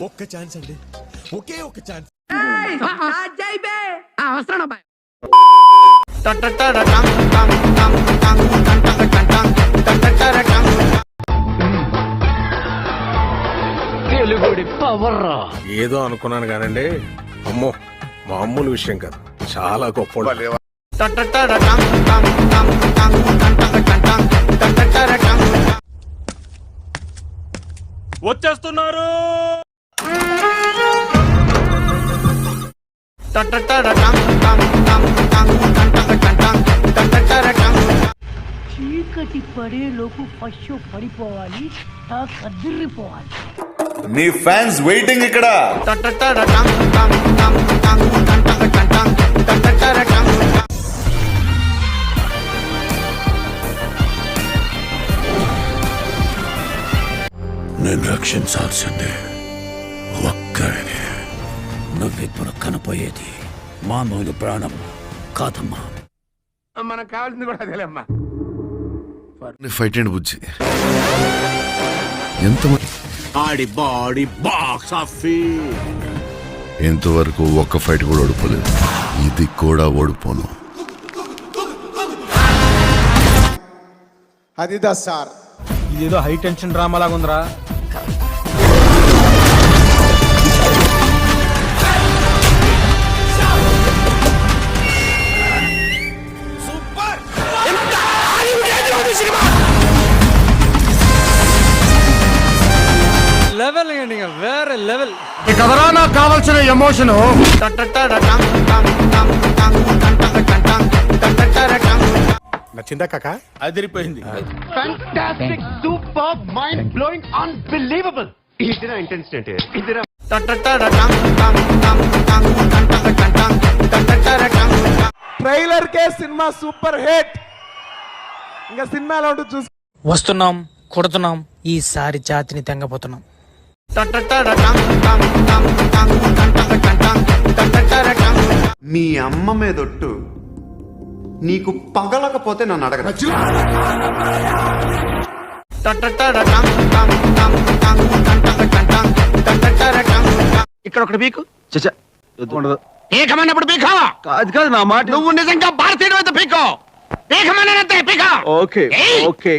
ఒక్క ఛాన్స్ అండి, ఒకే ఒక్క ఛాన్స్. ఏదో అనుకున్నాను కానండి, అమ్మో మామూలు విషయం కాదు, చాలా గొప్ప. వచ్చేస్తున్నారు. చీకటి పడేలోపు పశు పడిపోవాలి, కదిరిపోవాలి. నీ ఫ్యాన్స్ వెయిటింగ్ ఇక్కడ. నేను రక్షించాల్సిందే ఒక్కడిని. నువ్విప్పుడు కనపోయేది మామూలు ప్రాణం కాదమ్మా. మనకు కావాల్సింది కూడా అదేలేమ్మా. ఫైట్ అండి బుజ్జి. ఎంత ఆడి బాడీ బాక్స్ ఆఫీస్ ఇంతవరకు ఒక్క ఫైట్ కూడా ఓడిపోలేదు, ఇది కూడా ఓడిపోను. అదిదా సార్, ఇదేదో హై టెన్షన్ డ్రామా లాగా ఉందిరా. లెవెల్ వేరే లెవెల్. కదరా నాకు కావాల్సిన ఎమోషన్. నచ్చిందా కాక? అదిరిపోయింది. Fantastic, super, mind blowing, unbelievable. ఇదిరా ఇంటెన్సిటీ అంటే ఇదిరా. ట్రైలర్ కే సినిమా సూపర్ హిట్. ఇంకా సినిమాలో ఉంటూ చూసి వస్తున్నాం, కొడుతున్నాం, ఈసారి జాతిని తెంగపోతున్నాం. మీ అమ్మ మీదొట్టు నీకు పగలకపోతే నన్ను అడగ. ఇక్కడ ఒకటి పీకు పీకమన్నప్పుడు పీకావా? కాదు కాదు నా మాట. నువ్వు నిజంగా భారతీయుడు అయితే పీకో. పీకమన్నంతే పీకో. Okay okay.